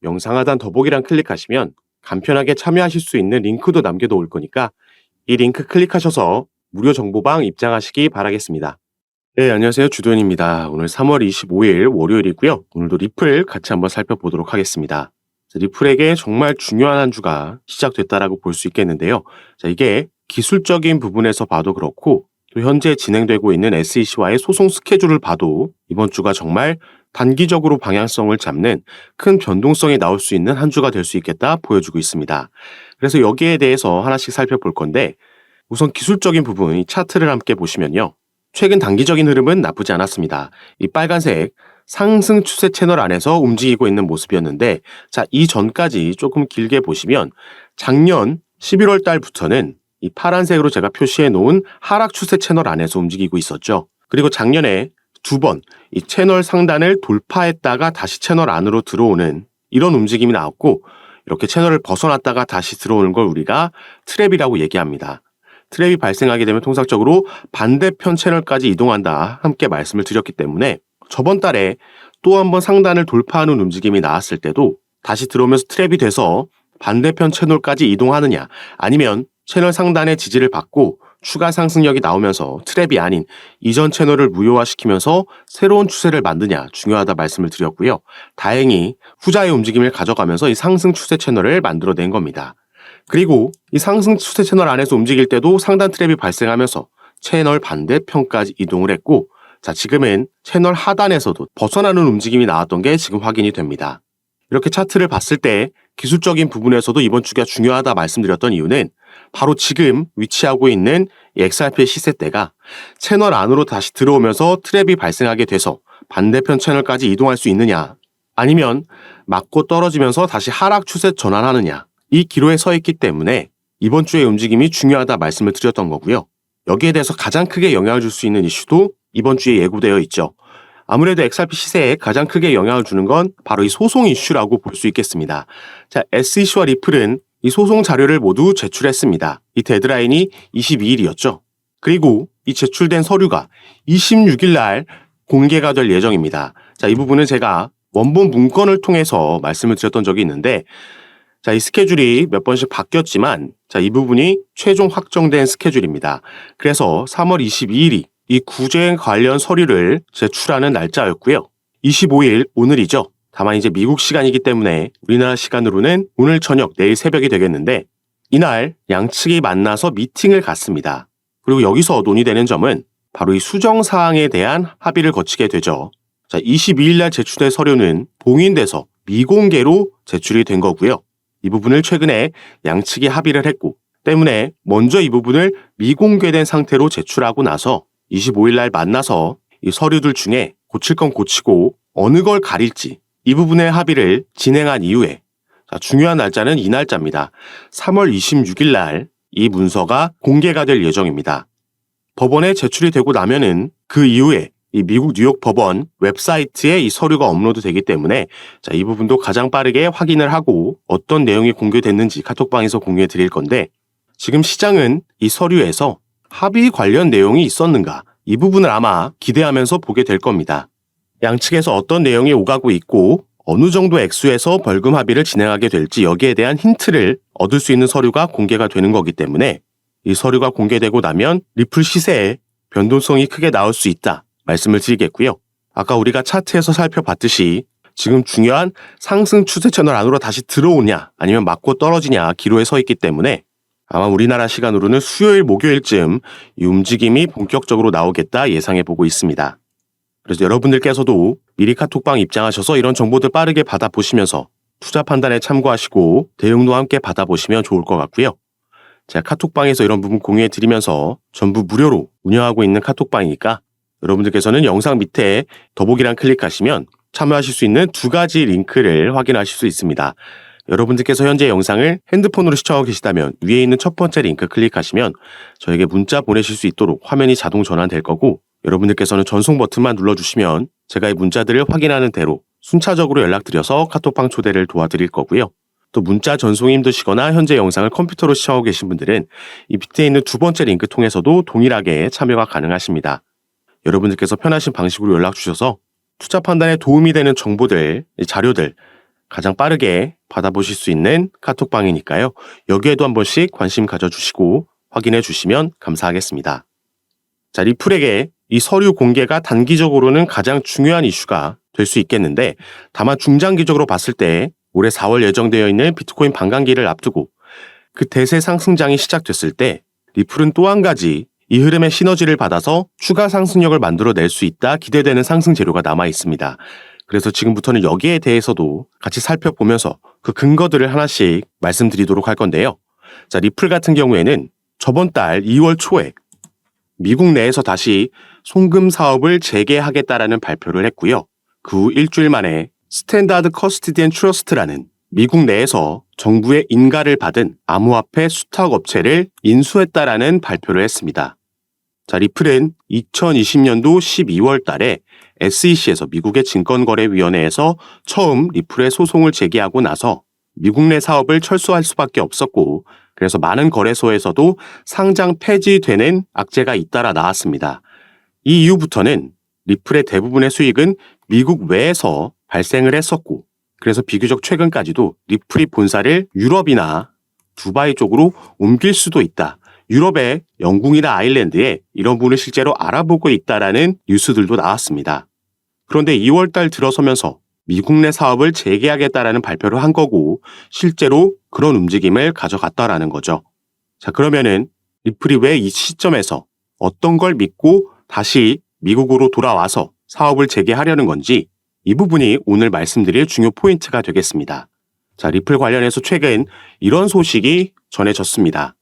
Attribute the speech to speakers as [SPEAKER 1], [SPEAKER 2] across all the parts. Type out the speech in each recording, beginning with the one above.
[SPEAKER 1] 영상 하단 더보기란 클릭하시면 간편하게 참여하실 수 있는 링크도 남겨놓을 거니까 이 링크 클릭하셔서 무료 정보방 입장하시기 바라겠습니다. 네, 안녕하세요. 주도현입니다. 오늘 3월 25일 월요일이고요. 오늘도 리플 같이 한번 살펴보도록 하겠습니다. 리플에게 정말 중요한 한 주가 시작됐다라고 볼 수 있겠는데요. 이게 기술적인 부분에서 봐도 그렇고 또 현재 진행되고 있는 SEC와의 소송 스케줄을 봐도 이번 주가 정말 단기적으로 방향성을 잡는 큰 변동성이 나올 수 있는 한 주가 될 수 있겠다 보여주고 있습니다. 그래서 여기에 대해서 하나씩 살펴볼 건데 우선 기술적인 부분, 이 차트를 함께 보시면요. 최근 단기적인 흐름은 나쁘지 않았습니다. 이 빨간색 상승 추세 채널 안에서 움직이고 있는 모습이었는데 이 전까지 조금 길게 보시면 작년 11월 달부터는 이 파란색으로 제가 표시해 놓은 하락 추세 채널 안에서 움직이고 있었죠. 그리고 작년에 두 번 이 채널 상단을 돌파했다가 다시 채널 안으로 들어오는 이런 움직임이 나왔고 이렇게 채널을 벗어났다가 다시 들어오는 걸 우리가 트랩이라고 얘기합니다. 트랩이 발생하게 되면 통상적으로 반대편 채널까지 이동한다 함께 말씀을 드렸기 때문에 저번 달에 또 한 번 상단을 돌파하는 움직임이 나왔을 때도 다시 들어오면서 트랩이 돼서 반대편 채널까지 이동하느냐 아니면 채널 상단의 지지를 받고 추가 상승력이 나오면서 트랩이 아닌 이전 채널을 무효화시키면서 새로운 추세를 만드냐 중요하다 말씀을 드렸고요. 다행히 후자의 움직임을 가져가면서 이 상승 추세 채널을 만들어낸 겁니다. 그리고 이 상승 추세 채널 안에서 움직일 때도 상단 트랩이 발생하면서 채널 반대편까지 이동을 했고 지금은 채널 하단에서도 벗어나는 움직임이 나왔던 게 지금 확인이 됩니다. 이렇게 차트를 봤을 때 기술적인 부분에서도 이번 주가 중요하다 말씀드렸던 이유는 바로 지금 위치하고 있는 이 XRP의 시세대가 채널 안으로 다시 들어오면서 트랩이 발생하게 돼서 반대편 채널까지 이동할 수 있느냐 아니면 맞고 떨어지면서 다시 하락 추세 전환하느냐 이 기로에 서 있기 때문에 이번 주의 움직임이 중요하다 말씀을 드렸던 거고요. 여기에 대해서 가장 크게 영향을 줄 수 있는 이슈도 이번 주에 예고되어 있죠. 아무래도 XRP 시세에 가장 크게 영향을 주는 건 바로 이 소송 이슈라고 볼 수 있겠습니다. SEC와 리플은 이 소송 자료를 모두 제출했습니다. 이 데드라인이 22일이었죠. 그리고 이 제출된 서류가 26일 날 공개가 될 예정입니다. 이 부분은 제가 원본 문건을 통해서 말씀을 드렸던 적이 있는데 이 스케줄이 몇 번씩 바뀌었지만 이 부분이 최종 확정된 스케줄입니다. 그래서 3월 22일이 이 구제 관련 서류를 제출하는 날짜였고요. 25일 오늘이죠. 다만 이제 미국 시간이기 때문에 우리나라 시간으로는 오늘 저녁 내일 새벽이 되겠는데 이날 양측이 만나서 미팅을 갖습니다. 그리고 여기서 논의되는 점은 바로 이 수정 사항에 대한 합의를 거치게 되죠. 22일 날 제출된 서류는 봉인돼서 미공개로 제출이 된 거고요. 이 부분을 최근에 양측이 합의를 했고 때문에 먼저 이 부분을 미공개된 상태로 제출하고 나서 25일 날 만나서 이 서류들 중에 고칠 건 고치고 어느 걸 가릴지 이 부분의 합의를 진행한 이후에 중요한 날짜는 이 날짜입니다. 3월 26일 날 이 문서가 공개가 될 예정입니다. 법원에 제출이 되고 나면은 그 이후에 이 미국 뉴욕 법원 웹사이트에 이 서류가 업로드 되기 때문에 이 부분도 가장 빠르게 확인을 하고 어떤 내용이 공개됐는지 카톡방에서 공유해 드릴 건데 지금 시장은 이 서류에서 합의 관련 내용이 있었는가 이 부분을 아마 기대하면서 보게 될 겁니다. 양측에서 어떤 내용이 오가고 있고 어느 정도 액수에서 벌금 합의를 진행하게 될지 여기에 대한 힌트를 얻을 수 있는 서류가 공개가 되는 거기 때문에 이 서류가 공개되고 나면 리플 시세에 변동성이 크게 나올 수 있다 말씀을 드리겠고요. 아까 우리가 차트에서 살펴봤듯이 지금 중요한 상승 추세 채널 안으로 다시 들어오냐 아니면 맞고 떨어지냐 기로에 서 있기 때문에 아마 우리나라 시간으로는 수요일 목요일쯤 이 움직임이 본격적으로 나오겠다 예상해 보고 있습니다. 그래서 여러분들께서도 미리 카톡방 입장하셔서 이런 정보들 빠르게 받아보시면서 투자 판단에 참고하시고 대응도 함께 받아보시면 좋을 것 같고요. 제가 카톡방에서 이런 부분 공유해 드리면서 전부 무료로 운영하고 있는 카톡방이니까 여러분들께서는 영상 밑에 더보기란 클릭하시면 참여하실 수 있는 두 가지 링크를 확인하실 수 있습니다. 여러분들께서 현재 영상을 핸드폰으로 시청하고 계시다면 위에 있는 첫 번째 링크 클릭하시면 저에게 문자 보내실 수 있도록 화면이 자동 전환될 거고 여러분들께서는 전송 버튼만 눌러주시면 제가 이 문자들을 확인하는 대로 순차적으로 연락드려서 카톡방 초대를 도와드릴 거고요. 또 문자 전송이 힘드시거나 현재 영상을 컴퓨터로 시청하고 계신 분들은 이 밑에 있는 두 번째 링크 통해서도 동일하게 참여가 가능하십니다. 여러분들께서 편하신 방식으로 연락 주셔서 투자 판단에 도움이 되는 정보들, 자료들 가장 빠르게 받아보실 수 있는 카톡방이니까요. 여기에도 한 번씩 관심 가져주시고 확인해 주시면 감사하겠습니다. 자, 리플에게 이 서류 공개가 단기적으로는 가장 중요한 이슈가 될 수 있겠는데, 다만 중장기적으로 봤을 때 올해 4월 예정되어 있는 비트코인 반감기를 앞두고 그 대세 상승장이 시작됐을 때 리플은 또 한 가지 이 흐름의 시너지를 받아서 추가 상승력을 만들어낼 수 있다 기대되는 상승 재료가 남아 있습니다. 그래서 지금부터는 여기에 대해서도 같이 살펴보면서 그 근거들을 하나씩 말씀드리도록 할 건데요. 자, 리플 같은 경우에는 저번 달 2월 초에 미국 내에서 다시 송금 사업을 재개하겠다라는 발표를 했고요. 그 후 일주일 만에 스탠다드 커스티디언 트러스트라는 미국 내에서 정부의 인가를 받은 암호화폐 수탁 업체를 인수했다라는 발표를 했습니다. 자, 리플은 2020년도 12월 달에 SEC에서 미국의 증권거래위원회에서 처음 리플의 소송을 제기하고 나서 미국 내 사업을 철수할 수밖에 없었고, 그래서 많은 거래소에서도 상장 폐지되는 악재가 잇따라 나왔습니다. 이 이후부터는 리플의 대부분의 수익은 미국 외에서 발생을 했었고, 그래서 비교적 최근까지도 리플이 본사를 유럽이나 두바이 쪽으로 옮길 수도 있다. 유럽의 영국이나 아일랜드에 이런 부분을 실제로 알아보고 있다라는 뉴스들도 나왔습니다. 그런데 2월 달 들어서면서 미국 내 사업을 재개하겠다라는 발표를 한 거고, 실제로 그런 움직임을 가져갔다라는 거죠. 자, 그러면은 리플이 왜 이 시점에서 어떤 걸 믿고 다시 미국으로 돌아와서 사업을 재개하려는 건지, 이 부분이 오늘 말씀드릴 중요 포인트가 되겠습니다. 자, 리플 관련해서 최근 이런 소식이 전해졌습니다.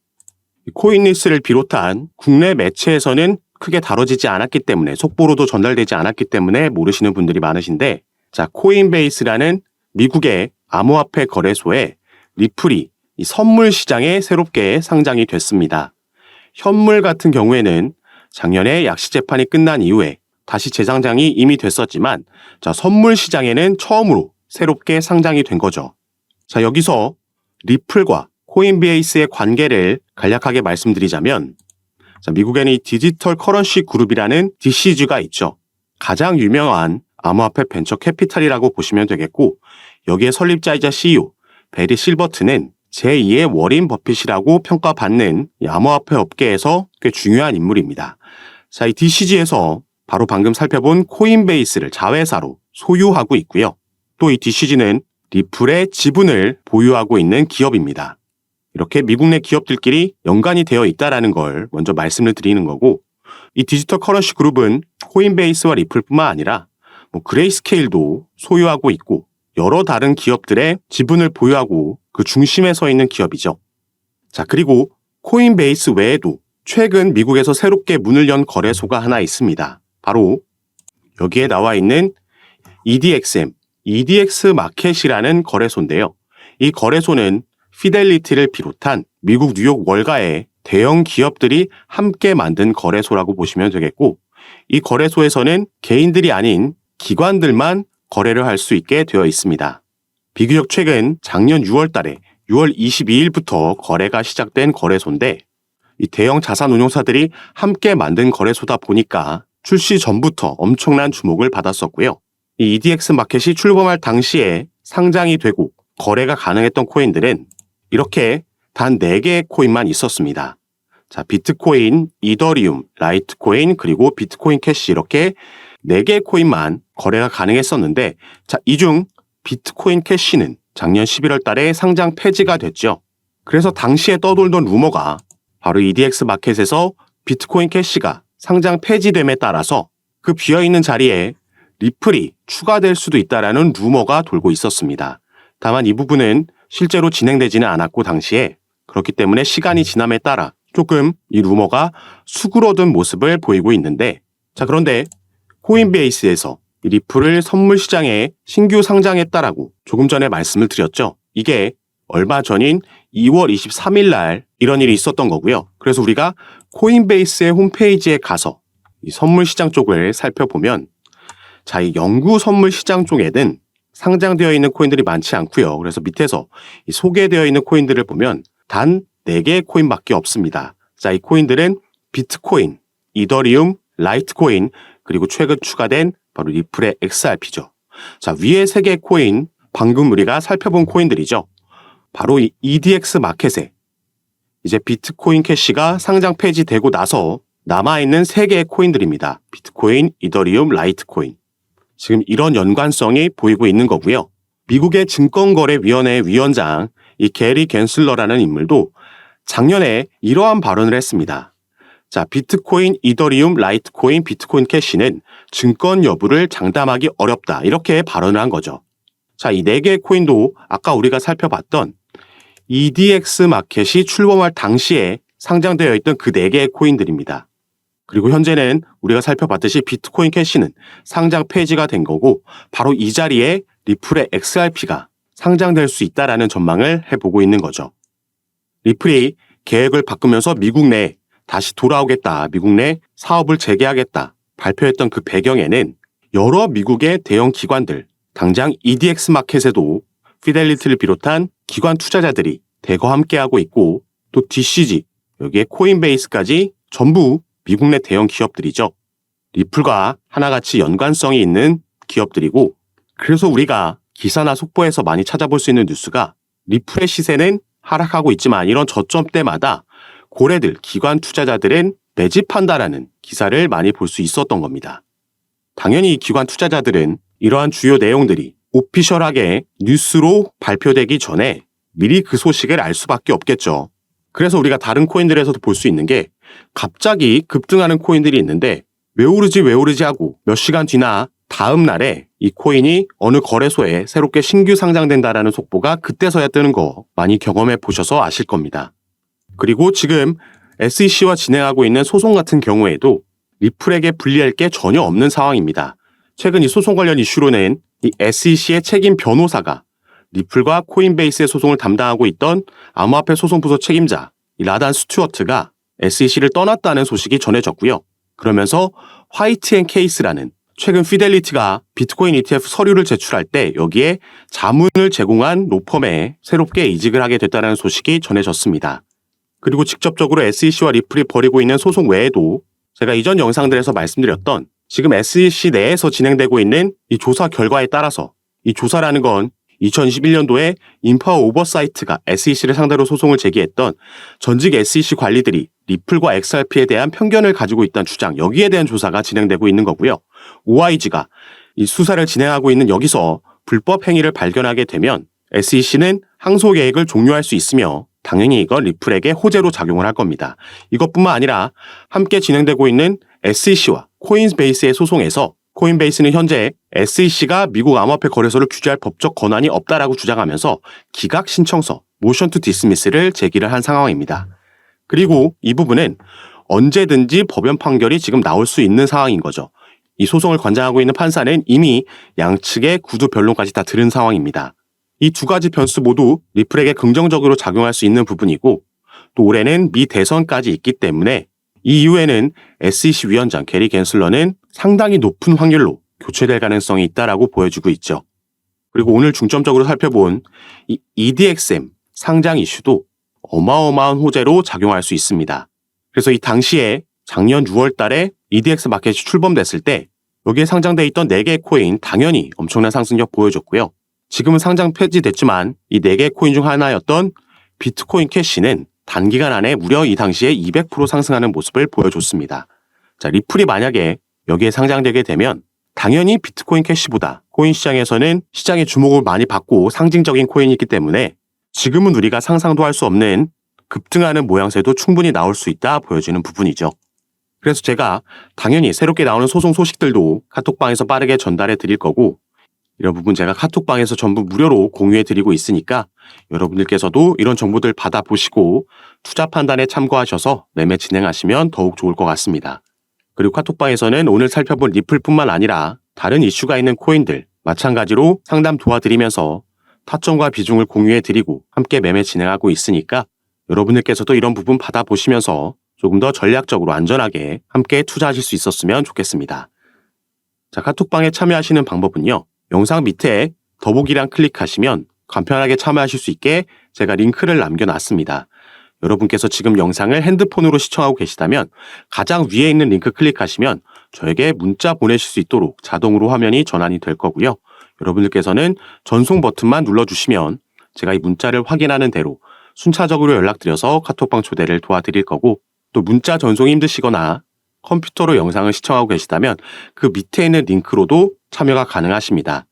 [SPEAKER 1] 코인뉴스를 비롯한 국내 매체에서는 크게 다뤄지지 않았기 때문에, 속보로도 전달되지 않았기 때문에 모르시는 분들이 많으신데, 자, 코인베이스라는 미국의 암호화폐 거래소에 리플이 이 선물 시장에 새롭게 상장이 됐습니다. 현물 같은 경우에는 작년에 약시 재판이 끝난 이후에 다시 재상장이 이미 됐었지만, 자, 선물 시장에는 처음으로 새롭게 상장이 된 거죠. 자, 여기서 리플과 코인베이스의 관계를 간략하게 말씀드리자면, 자, 미국에는 이 디지털 커런시 그룹이라는 DCG가 있죠. 가장 유명한 암호화폐 벤처 캐피탈이라고 보시면 되겠고, 여기에 설립자이자 CEO 베리 실버트는 제2의 워린 버핏이라고 평가받는 이 암호화폐 업계에서 꽤 중요한 인물입니다. 자, 이 DCG에서 바로 방금 살펴본 코인베이스를 자회사로 소유하고 있고요. 또 이 DCG는 리플의 지분을 보유하고 있는 기업입니다. 이렇게 미국 내 기업들끼리 연관이 되어 있다는 걸 먼저 말씀을 드리는 거고, 이 디지털 커런시 그룹은 코인베이스와 리플뿐만 아니라 그레이스케일도 소유하고 있고, 여러 다른 기업들의 지분을 보유하고 그 중심에 서 있는 기업이죠. 자, 그리고 코인베이스 외에도 최근 미국에서 새롭게 문을 연 거래소가 하나 있습니다. 바로 여기에 나와 있는 EDXM, EDX 마켓이라는 거래소인데요. 이 거래소는 피델리티를 비롯한 미국 뉴욕 월가의 대형 기업들이 함께 만든 거래소라고 보시면 되겠고, 이 거래소에서는 개인들이 아닌 기관들만 거래를 할 수 있게 되어 있습니다. 비교적 최근 작년 6월 달에 6월 22일부터 거래가 시작된 거래소인데, 이 대형 자산운용사들이 함께 만든 거래소다 보니까 출시 전부터 엄청난 주목을 받았었고요. 이 EDX 마켓이 출범할 당시에 상장이 되고 거래가 가능했던 코인들은 이렇게 단 4개의 코인만 있었습니다. 자, 비트코인, 이더리움, 라이트코인, 그리고 비트코인 캐시, 이렇게 4개의 코인만 거래가 가능했었는데, 자, 이 중 비트코인 캐시는 작년 11월 달에 상장 폐지가 됐죠. 그래서 당시에 떠돌던 루머가 바로 EDX 마켓에서 비트코인 캐시가 상장 폐지됨에 따라서 그 비어있는 자리에 리플이 추가될 수도 있다라는 루머가 돌고 있었습니다. 다만 이 부분은 실제로 진행되지는 않았고, 당시에 그렇기 때문에 시간이 지남에 따라 조금 이 루머가 수그러든 모습을 보이고 있는데, 자, 그런데 코인베이스에서 이 리플을 선물 시장에 신규 상장했다라고 조금 전에 말씀을 드렸죠. 이게 얼마 전인 2월 23일 날 이런 일이 있었던 거고요. 그래서 우리가 코인베이스의 홈페이지에 가서 이 선물 시장 쪽을 살펴보면, 자, 이 영구 선물 시장 쪽에는 상장되어 있는 코인들이 많지 않고요. 그래서 밑에서 이 소개되어 있는 코인들을 보면 단 4개의 코인밖에 없습니다. 자, 이 코인들은 비트코인, 이더리움, 라이트코인, 그리고 최근 추가된 바로 리플의 XRP죠. 자, 위에 3개의 코인 방금 우리가 살펴본 코인들이죠. 바로 이 EDX 마켓에 이제 비트코인 캐시가 상장 폐지되고 나서 남아있는 3개의 코인들입니다. 비트코인, 이더리움, 라이트코인. 지금 이런 연관성이 보이고 있는 거고요. 미국의 증권거래위원회 위원장 이 게리 갠슬러라는 인물도 작년에 이러한 발언을 했습니다. 자, 비트코인, 이더리움, 라이트코인, 비트코인 캐시는 증권 여부를 장담하기 어렵다. 이렇게 발언을 한 거죠. 자, 이 4개의 코인도 아까 우리가 살펴봤던 EDX 마켓이 출범할 당시에 상장되어 있던 그 4개의 코인들입니다. 그리고 현재는 우리가 살펴봤듯이 비트코인 캐시는 상장 폐지가 된 거고 바로 이 자리에 리플의 XRP가 상장될 수 있다라는 전망을 해보고 있는 거죠. 리플이 계획을 바꾸면서 미국 내 다시 돌아오겠다, 미국 내 사업을 재개하겠다 발표했던 그 배경에는 여러 미국의 대형 기관들, 당장 EDX 마켓에도 피델리티를 비롯한 기관 투자자들이 대거 함께하고 있고 또 DCG, 여기에 코인베이스까지 전부 미국 내 대형 기업들이죠. 리플과 하나같이 연관성이 있는 기업들이고 그래서 우리가 기사나 속보에서 많이 찾아볼 수 있는 뉴스가 리플의 시세는 하락하고 있지만 이런 저점대마다 고래들, 기관 투자자들은 매집한다라는 기사를 많이 볼 수 있었던 겁니다. 당연히 이 기관 투자자들은 이러한 주요 내용들이 오피셜하게 뉴스로 발표되기 전에 미리 그 소식을 알 수밖에 없겠죠. 그래서 우리가 다른 코인들에서도 볼 수 있는 게 갑자기 급등하는 코인들이 있는데 왜 오르지 하고 몇 시간 뒤나 다음 날에 이 코인이 어느 거래소에 새롭게 신규 상장된다라는 속보가 그때서야 뜨는 거 많이 경험해 보셔서 아실 겁니다. 그리고 지금 SEC와 진행하고 있는 소송 같은 경우에도 리플에게 불리할 게 전혀 없는 상황입니다. 최근 이 소송 관련 이슈로는 이 SEC의 책임 변호사가 리플과 코인베이스의 소송을 담당하고 있던 암호화폐 소송부서 책임자 이 라단 스튜어트가 SEC를 떠났다는 소식이 전해졌고요. 그러면서 화이트 앤 케이스라는 최근 피델리티가 비트코인 ETF 서류를 제출할 때 여기에 자문을 제공한 로펌에 새롭게 이직을 하게 됐다는 소식이 전해졌습니다. 그리고 직접적으로 SEC와 리플이 벌이고 있는 소송 외에도 제가 이전 영상들에서 말씀드렸던 지금 SEC 내에서 진행되고 있는 이 조사 결과에 따라서 이 조사라는 건 2021년도에 인파워 오버사이트가 SEC를 상대로 소송을 제기했던 전직 SEC 관리들이 리플과 XRP에 대한 편견을 가지고 있다는 주장, 여기에 대한 조사가 진행되고 있는 거고요. OIG가 이 수사를 진행하고 있는 여기서 불법 행위를 발견하게 되면 SEC는 항소 계획을 종료할 수 있으며 당연히 이건 리플에게 호재로 작용을 할 겁니다. 이것뿐만 아니라 함께 진행되고 있는 SEC와 코인베이스의 소송에서 코인베이스는 현재 SEC가 미국 암호화폐 거래소를 규제할 법적 권한이 없다라고 주장하면서 기각 신청서 모션 투 디스미스를 제기를 한 상황입니다. 그리고 이 부분은 언제든지 법원 판결이 지금 나올 수 있는 상황인 거죠. 이 소송을 관장하고 있는 판사는 이미 양측의 구두 변론까지 다 들은 상황입니다. 이 두 가지 변수 모두 리플에게 긍정적으로 작용할 수 있는 부분이고 또 올해는 미 대선까지 있기 때문에 이 이후에는 SEC 위원장 게리 갠슬러는 상당히 높은 확률로 교체될 가능성이 있다라고 보여지고 있죠. 그리고 오늘 중점적으로 살펴본 이 EDXM 상장 이슈도 어마어마한 호재로 작용할 수 있습니다. 그래서 이 당시에 작년 6월 달에 EDX 마켓이 출범됐을 때 여기에 상장돼 있던 4개의 코인 당연히 엄청난 상승력 보여줬고요. 지금은 상장 폐지됐지만 이 4개의 코인 중 하나였던 비트코인 캐시는 단기간 안에 무려 이 당시에 200% 상승하는 모습을 보여줬습니다. 자, 리플이 만약에 여기에 상장되게 되면 당연히 비트코인 캐시보다 코인 시장에서는 시장의 주목을 많이 받고 상징적인 코인이 있기 때문에 지금은 우리가 상상도 할 수 없는 급등하는 모양새도 충분히 나올 수 있다 보여지는 부분이죠. 그래서 제가 당연히 새롭게 나오는 소송 소식들도 카톡방에서 빠르게 전달해 드릴 거고 이런 부분 제가 카톡방에서 전부 무료로 공유해 드리고 있으니까 여러분들께서도 이런 정보들 받아보시고 투자 판단에 참고하셔서 매매 진행하시면 더욱 좋을 것 같습니다. 그리고 카톡방에서는 오늘 살펴본 리플뿐만 아니라 다른 이슈가 있는 코인들 마찬가지로 상담 도와드리면서 타점과 비중을 공유해 드리고 함께 매매 진행하고 있으니까 여러분들께서도 이런 부분 받아보시면서 조금 더 전략적으로 안전하게 함께 투자하실 수 있었으면 좋겠습니다. 자, 카톡방에 참여하시는 방법은요. 영상 밑에 더보기란 클릭하시면 간편하게 참여하실 수 있게 제가 링크를 남겨놨습니다. 여러분께서 지금 영상을 핸드폰으로 시청하고 계시다면 가장 위에 있는 링크 클릭하시면 저에게 문자 보내실 수 있도록 자동으로 화면이 전환이 될 거고요. 여러분들께서는 전송 버튼만 눌러주시면 제가 이 문자를 확인하는 대로 순차적으로 연락드려서 카톡방 초대를 도와드릴 거고, 또 문자 전송이 힘드시거나 컴퓨터로 영상을 시청하고 계시다면 그 밑에 있는 링크로도 참여가 가능하십니다.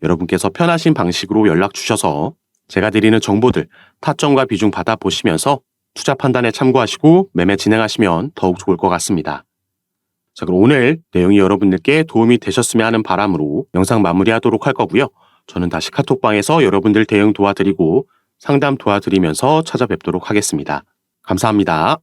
[SPEAKER 1] 여러분께서 편하신 방식으로 연락 주셔서 제가 드리는 정보들 타점과 비중 받아보시면서 투자 판단에 참고하시고 매매 진행하시면 더욱 좋을 것 같습니다. 자, 그럼 오늘 내용이 여러분들께 도움이 되셨으면 하는 바람으로 영상 마무리하도록 할 거고요. 저는 다시 카톡방에서 여러분들 대응 도와드리고 상담 도와드리면서 찾아뵙도록 하겠습니다. 감사합니다.